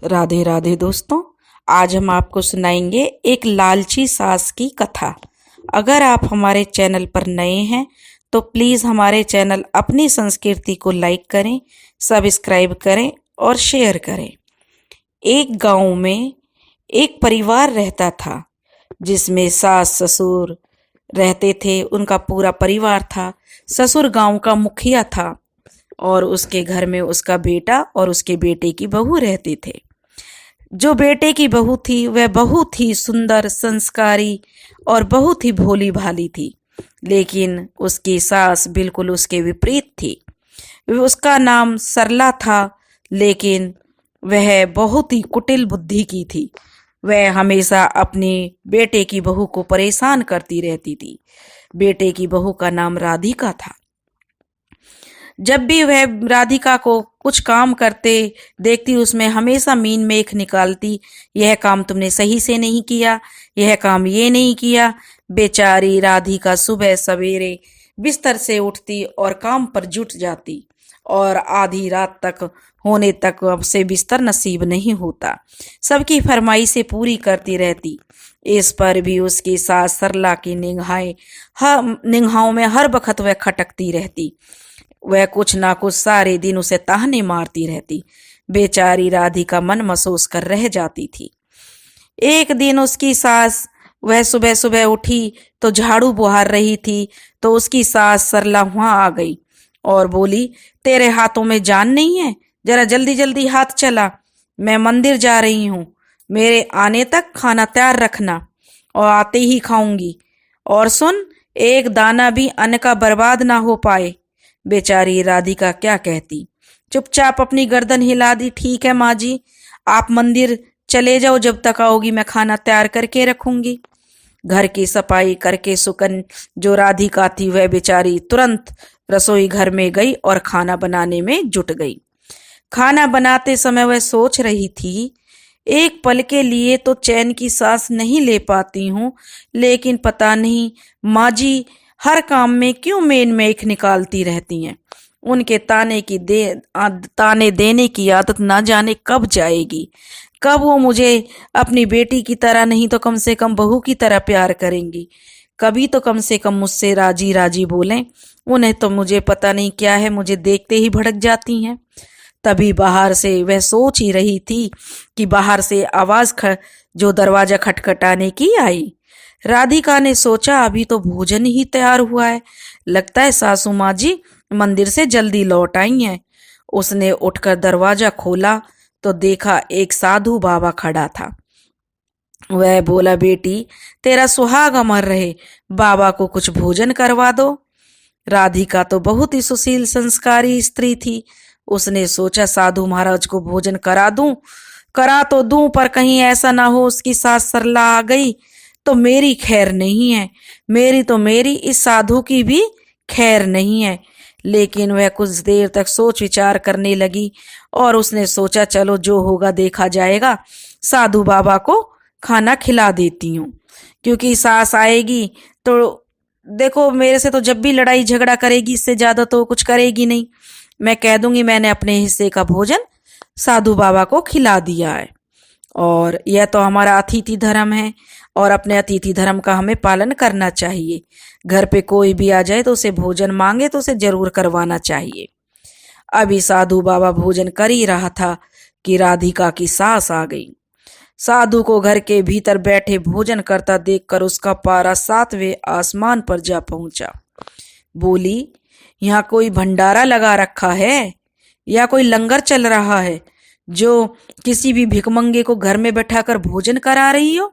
राधे राधे दोस्तों। आज हम आपको सुनाएंगे एक लालची सास की कथा। अगर आप हमारे चैनल पर नए हैं तो प्लीज़ हमारे चैनल अपनी संस्कृति को लाइक करें, सब्सक्राइब करें और शेयर करें। एक गांव में एक परिवार रहता था जिसमें सास ससुर रहते थे। उनका पूरा परिवार था। ससुर गांव का मुखिया था और उसके घर में उसका बेटा और उसके बेटे की बहू रहते थे। जो बेटे की बहू थी वह बहुत ही सुंदर, संस्कारी और बहुत ही भोली भाली थी, लेकिन उसकी सास बिल्कुल उसके विपरीत थी। उसका नाम सरला था, लेकिन वह बहुत ही कुटिल बुद्धि की थी। वह हमेशा अपने बेटे की बहू को परेशान करती रहती थी। बेटे की बहू का नाम राधिका था। जब भी वह राधिका को कुछ काम करते देखती, उसमें हमेशा मीन मेख निकालती। यह काम तुमने सही से नहीं किया, यह काम ये नहीं किया। बेचारी राधिका सुबह सवेरे बिस्तर से उठती और काम पर जुट जाती और आधी रात तक होने तक अब से बिस्तर नसीब नहीं होता। सबकी फरमाइशें पूरी करती रहती। इस पर भी उसकी सास सरला की निगाहों में हर बखत वह खटकती रहती। वह कुछ ना कुछ सारे दिन उसे ताहने मारती रहती। बेचारी राधिका मन महसूस कर रह जाती थी। एक दिन उसकी सास, वह सुबह सुबह उठी तो झाड़ू बुहार रही थी, तो उसकी सास सरला वहां आ गई और बोली, तेरे हाथों में जान नहीं है? जरा जल्दी जल्दी हाथ चला, मैं मंदिर जा रही हूँ। मेरे आने तक खाना तैयार रखना और आते ही खाऊंगी। और सुन, एक दाना भी अन्न का बर्बाद ना हो पाए। बेचारी राधिका क्या कहती, चुपचाप अपनी गर्दन हिला दी। ठीक है माँ जी, आप मंदिर चले जाओ, जब तक आओगी मैं खाना तैयार करके रखूंगी। घर की सफाई करके सुकन जो राधिका थी वह बेचारी तुरंत रसोई घर में गई और खाना बनाने में जुट गई। खाना बनाते समय वह सोच रही थी, एक पल के लिए तो चैन की सांस नहीं ले पाती हूँ, लेकिन पता नहीं माँ जी हर काम में क्यों मेन मेख निकालती रहती हैं। उनके ताने देने की आदत ना जाने कब जाएगी। कब वो मुझे अपनी बेटी की तरह नहीं तो कम से कम बहू की तरह प्यार करेंगी। कभी तो कम से कम मुझसे राजी राजी बोलें। उन्हें तो मुझे पता नहीं क्या है, मुझे देखते ही भड़क जाती हैं। तभी बाहर से, वह सोच ही रही थी कि बाहर से आवाज जो दरवाजा खटखटाने की आई। राधिका ने सोचा, अभी तो भोजन ही तैयार हुआ है, लगता है सासू माँ जी मंदिर से जल्दी लौट आई हैं। उसने उठकर दरवाजा खोला तो देखा एक साधु बाबा खड़ा था। वह बोला, बेटी तेरा सुहाग अमर रहे, बाबा को कुछ भोजन करवा दो। राधिका तो बहुत ही सुशील संस्कारी स्त्री थी। उसने सोचा, साधु महाराज को भोजन करा तो दूं, पर कहीं ऐसा ना हो उसकी सास सरला आ गई तो मेरी खैर नहीं है, मेरी इस साधु की भी खैर नहीं है। लेकिन वह कुछ देर तक सोच विचार करने लगी और उसने सोचा, चलो जो होगा देखा जाएगा, साधु बाबा को खाना खिला देती हूँ, क्योंकि सास आएगी तो देखो मेरे से तो जब भी लड़ाई झगड़ा करेगी, इससे ज्यादा तो कुछ करेगी नहीं। मैं कह दूंगी मैंने अपने हिस्से का भोजन साधु बाबा को खिला दिया है, और यह तो हमारा अतिथि धर्म है और अपने अतिथि धर्म का हमें पालन करना चाहिए। घर पे कोई भी आ जाए तो उसे भोजन मांगे तो उसे जरूर करवाना चाहिए। अभी साधु बाबा भोजन कर ही रहा था कि राधिका की सास आ गई। साधु को घर के भीतर बैठे भोजन करता देखकर उसका पारा 7वें आसमान पर जा पहुंचा। बोली, यहाँ कोई भंडारा लगा रखा है या कोई लंगर चल रहा है जो किसी भी भिखमंगे को घर में बैठाकर भोजन करा रही हो?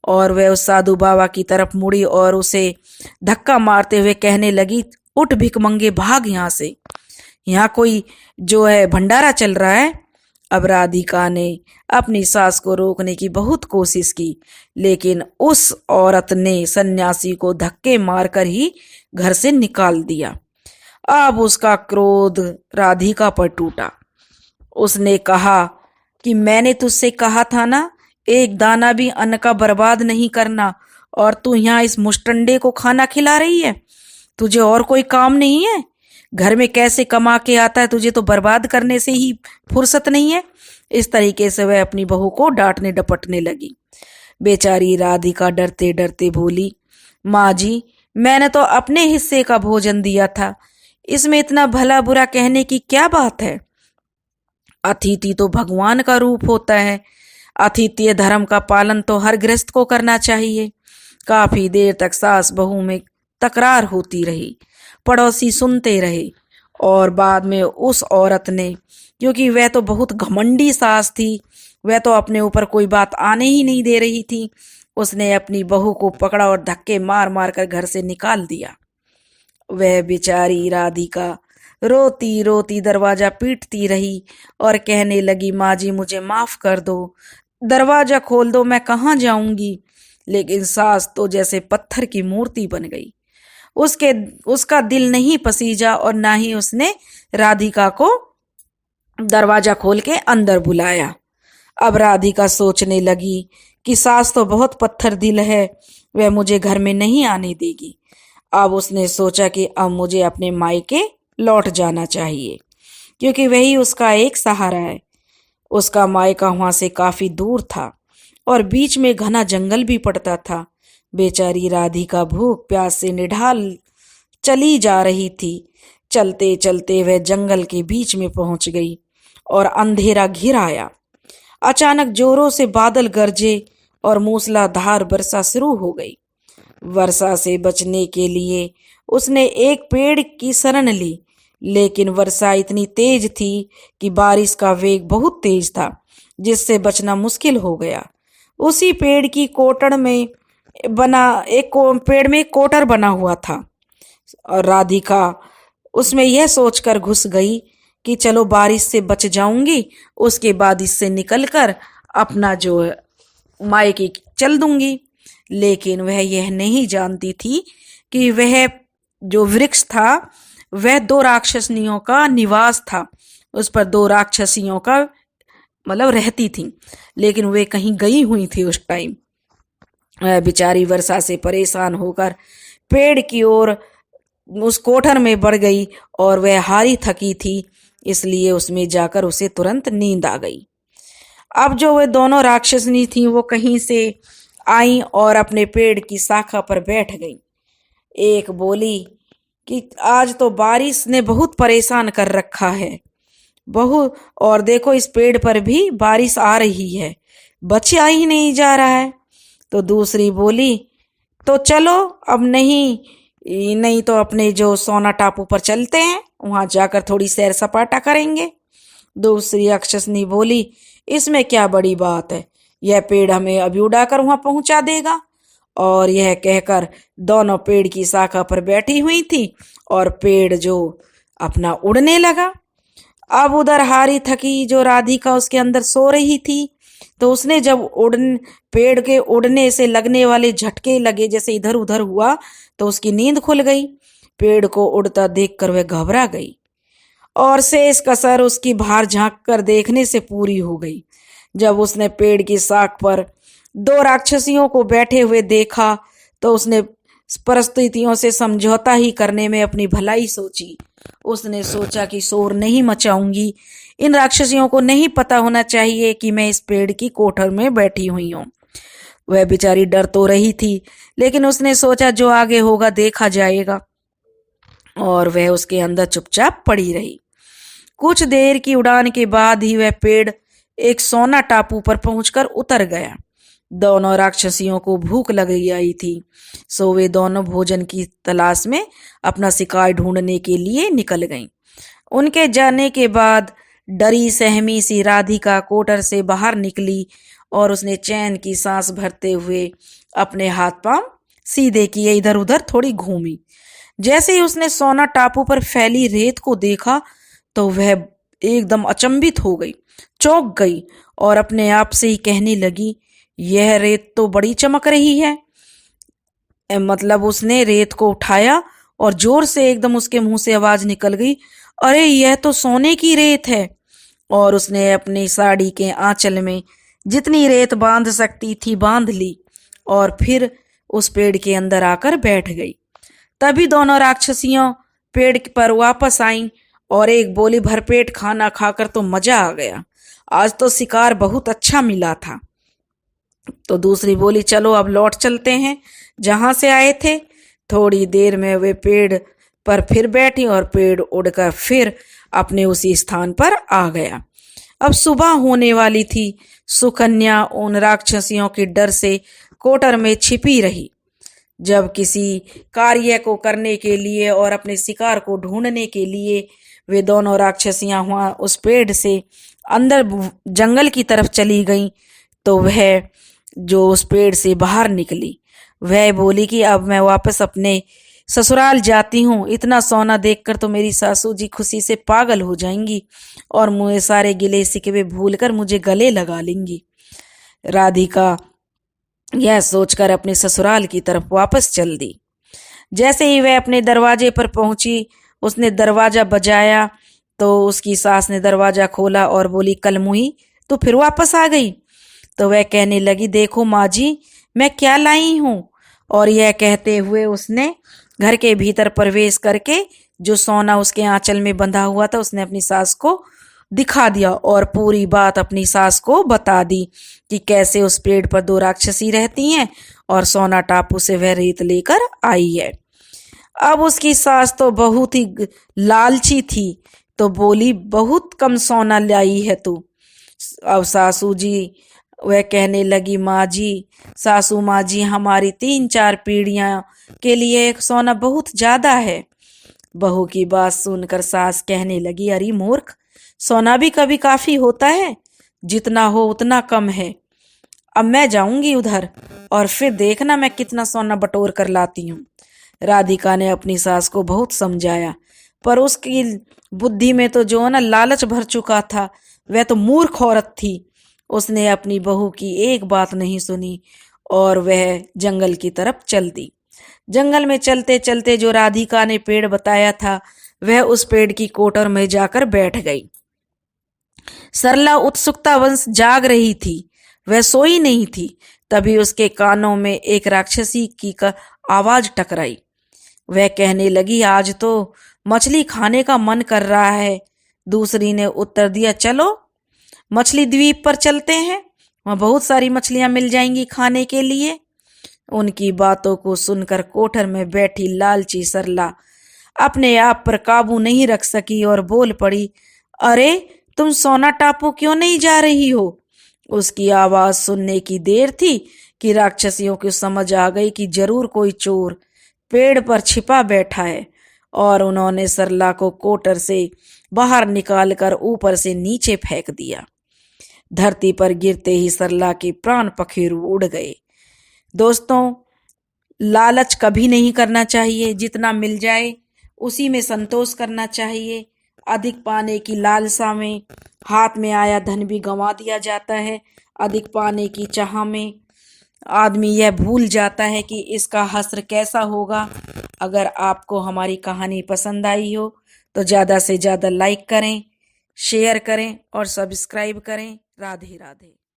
और वह उस साधु बाबा की तरफ मुड़ी और उसे धक्का मारते हुए कहने लगी, उठ भिखमंगे, भाग यहाँ से, यहाँ कोई जो है भंडारा चल रहा है। अब राधिका ने अपनी सास को रोकने की बहुत कोशिश की, लेकिन उस औरत ने सन्यासी को धक्के मारकर ही घर से निकाल दिया। अब उसका क्रोध राधिका पर टूटा। उसने कहा कि मैंने तुझसे कहा था ना, एक दाना भी अन्न का बर्बाद नहीं करना, और तू यहाँ इस मुष्टंडे को खाना खिला रही है। तुझे और कोई काम नहीं है? घर में कैसे कमा के आता है, तुझे तो बर्बाद करने से ही फुर्सत नहीं है। इस तरीके से वह अपनी बहू को डांटने डपटने लगी। बेचारी राधिका डरते डरते बोली, माँ जी, मैंने तो अपने हिस्से का भोजन दिया था, इसमें इतना भला बुरा कहने की क्या बात है। अतिथि तो भगवान का रूप होता है। आतिथ्य धर्म का पालन तो हर गृहस्थ को करना चाहिए। काफी देर तक सास बहू में तकरार होती रही। पड़ोसी सुनते रहे और बाद में उस औरत ने, क्योंकि वह तो बहुत घमंडी सास थी, वह तो अपने ऊपर कोई बात आने ही नहीं दे रही थी, उसने अपनी बहू को पकड़ा और धक्के मार मार कर घर से निकाल दिया। वह बेचारी राधिका रोती रोती दरवाजा पीटती रही और कहने लगी, माँ जी मुझे माफ कर दो, दरवाजा खोल दो, मैं कहाँ जाऊंगी। लेकिन सास तो जैसे पत्थर की मूर्ति बन गई। उसका दिल नहीं पसीजा और ना ही उसने राधिका को दरवाजा खोल के अंदर बुलाया। अब राधिका सोचने लगी कि सास तो बहुत पत्थर दिल है, वह मुझे घर में नहीं आने देगी। अब उसने सोचा कि अब मुझे अपने मायके लौट जाना चाहिए, क्योंकि वही उसका एक सहारा है। उसका मायका वहां से काफी दूर था और बीच में घना जंगल भी पड़ता था। बेचारी राधिका भूख प्यास से निढाल चली जा रही थी। चलते चलते वह जंगल के बीच में पहुंच गई और अंधेरा घिर आया। अचानक जोरों से बादल गरजे और मूसलाधार वर्षा शुरू हो गई। वर्षा से बचने के लिए उसने एक पेड़ की शरण ली, लेकिन वर्षा इतनी तेज थी कि बारिश का वेग बहुत तेज था, जिससे बचना मुश्किल हो गया। उसी पेड़ की कोटड़ में पेड़ में एक कोटर बना हुआ था और राधिका उसमें यह सोचकर घुस गई कि चलो बारिश से बच जाऊंगी, उसके बाद इससे निकलकर अपना जो मायके चल दूंगी। लेकिन वह यह नहीं जानती थी कि वह जो वृक्ष था वह दो राक्षसनियों का निवास था। उस पर दो राक्षसियों का मतलब रहती थी, लेकिन वे कहीं गई हुई थी उस टाइम। बेचारी वर्षा से परेशान होकर पेड़ की ओर उस कोठर में बढ़ गई और वह हारी थकी थी, इसलिए उसमें जाकर उसे तुरंत नींद आ गई। अब जो वे दोनों राक्षसनी थी वो कहीं से आई और अपने पेड़ की शाखा पर बैठ गई। एक बोली कि आज तो बारिश ने बहुत परेशान कर रखा है बहुत, और देखो इस पेड़ पर भी बारिश आ रही है, बचा ही नहीं जा रहा है। तो दूसरी बोली, तो चलो अब नहीं तो अपने जो सोना टापू पर चलते हैं, वहां जाकर थोड़ी सैर सपाटा करेंगे। दूसरी राक्षसनी बोली, इसमें क्या बड़ी बात है, यह पेड़ हमें अभी उड़ाकर वहां पहुंचा देगा। और यह कहकर दोनों पेड़ की शाखा पर बैठी हुई थी और पेड़ जो अपना उड़ने लगा। अब उधर हारी थकी जो राधिका उसके अंदर सो रही थी, तो उसने जब पेड़ के उड़ने से लगने वाले झटके लगे, जैसे इधर उधर हुआ, तो उसकी नींद खुल गई। पेड़ को उड़ता देखकर वह घबरा गई और शेष कसर उसकी बाहर झांक कर देखने से पूरी हो गई। जब उसने पेड़ की शाख पर दो राक्षसियों को बैठे हुए देखा, तो उसने परिस्थितियों से समझौता ही करने में अपनी भलाई सोची। उसने सोचा कि शोर नहीं मचाऊंगी, इन राक्षसियों को नहीं पता होना चाहिए कि मैं इस पेड़ की कोठर में बैठी हुई हूँ। वह बेचारी डर तो रही थी, लेकिन उसने सोचा जो आगे होगा देखा जाएगा, और वह उसके अंदर चुपचाप पड़ी रही। कुछ देर की उड़ान के बाद ही वह पेड़ एक सोना टापू पर पहुंचकर उतर गया। दोनों राक्षसियों को भूख लग आई थी, सो वे दोनों भोजन की तलाश में अपना शिकार ढूंढने के लिए निकल गईं। उनके जाने के बाद डरी सहमी सी राधिका कोटर से बाहर निकली और उसने चैन की सांस भरते हुए अपने हाथ पांव सीधे किए, इधर उधर थोड़ी घूमी। जैसे ही उसने सोना टापू पर फैली रेत को देखा, तो वह एकदम अचंभित हो गई, चौंक गई और अपने आप से ही कहने लगी, यह रेत तो बड़ी चमक रही है। मतलब उसने रेत को उठाया और जोर से एकदम उसके मुंह से आवाज निकल गई, अरे यह तो सोने की रेत है। और उसने अपनी साड़ी के आंचल में जितनी रेत बांध सकती थी बांध ली और फिर उस पेड़ के अंदर आकर बैठ गई। तभी दोनों राक्षसियों पेड़ पर वापस आईं और एक बोली, भरपेट खाना खाकर तो मजा आ गया, आज तो शिकार बहुत अच्छा मिला था। तो दूसरी बोली, चलो अब लौट चलते हैं जहां से आए थे। थोड़ी देर में वे पेड़ पर फिर बैठी और पेड़ उड़कर फिर अपने उसी स्थान पर आ गया। अब सुबह होने वाली थी। सुकन्या उन राक्षसियों के डर से कोटर में छिपी रही। जब किसी कार्य को करने के लिए और अपने शिकार को ढूंढने के लिए वे दोनों राक्षसियां वहां उस पेड़ से अंदर जंगल की तरफ चली गईं, तो वह जो उस पेड़ से बाहर निकली, वह बोली कि अब मैं वापस अपने ससुराल जाती हूँ। इतना सोना देखकर तो मेरी सासू जी खुशी से पागल हो जाएंगी और मुझे सारे गिले शिकवे भूलकर मुझे गले लगा लेंगी। राधिका यह सोचकर अपने ससुराल की तरफ वापस चल दी। जैसे ही वह अपने दरवाजे पर पहुंची, उसने दरवाजा बजाया तो उसकी सास ने दरवाजा खोला और बोली, कलमुही तू फिर वापस आ गई। तो वह कहने लगी, देखो माँ जी मैं क्या लाई हूँ। और यह कहते हुए उसने घर के भीतर प्रवेश करके जो सोना उसके आंचल में बंधा हुआ था उसने अपनी सास को दिखा दिया और पूरी बात अपनी सास को बता दी कि कैसे उस पेड़ पर दो राक्षसी रहती हैं और सोना टापू से वह रेत लेकर आई है। अब उसकी सास तो बहुत ही लालची थी, तो बोली, बहुत कम सोना लाई है तू। अब सासू जी वह कहने लगी, माँ जी, सासू माँ जी, हमारी 3-4 पीढ़ियां के लिए एक सोना बहुत ज्यादा है। बहू की बात सुनकर सास कहने लगी, अरे मूर्ख, सोना भी कभी काफी होता है, जितना हो उतना कम है। अब मैं जाऊंगी उधर और फिर देखना मैं कितना सोना बटोर कर लाती हूँ। राधिका ने अपनी सास को बहुत समझाया, पर उसकी बुद्धि में तो जो ना लालच भर चुका था, वह तो मूर्ख औरत थी। उसने अपनी बहू की एक बात नहीं सुनी और वह जंगल की तरफ चल दी। जंगल में चलते चलते जो राधिका ने पेड़ बताया था, वह उस पेड़ की कोटर में जाकर बैठ गई। सरला उत्सुकतावश जाग रही थी, वह सोई नहीं थी। तभी उसके कानों में एक राक्षसी की आवाज टकराई। वह कहने लगी, आज तो मछली खाने का मन कर रहा है। दूसरी ने उत्तर दिया, चलो मछली द्वीप पर चलते हैं, वहां बहुत सारी मछलियां मिल जाएंगी खाने के लिए। उनकी बातों को सुनकर कोठर में बैठी लालची सरला अपने आप पर काबू नहीं रख सकी और बोल पड़ी, अरे तुम सोना टापू क्यों नहीं जा रही हो। उसकी आवाज सुनने की देर थी कि राक्षसियों को समझ आ गई कि जरूर कोई चोर पेड़ पर छिपा बैठा है और उन्होंने सरला को कोटर से बाहर निकालकर ऊपर से नीचे फेंक दिया। धरती पर गिरते ही सरला के प्राण पखेरु उड़ गए। दोस्तों, लालच कभी नहीं करना चाहिए। जितना मिल जाए उसी में संतोष करना चाहिए। अधिक पाने की लालसा में हाथ में आया धन भी गंवा दिया जाता है। अधिक पाने की चाह में आदमी यह भूल जाता है कि इसका हश्र कैसा होगा। अगर आपको हमारी कहानी पसंद आई हो तो ज़्यादा से ज़्यादा लाइक करें, शेयर करें और सब्सक्राइब करें। राधे राधे।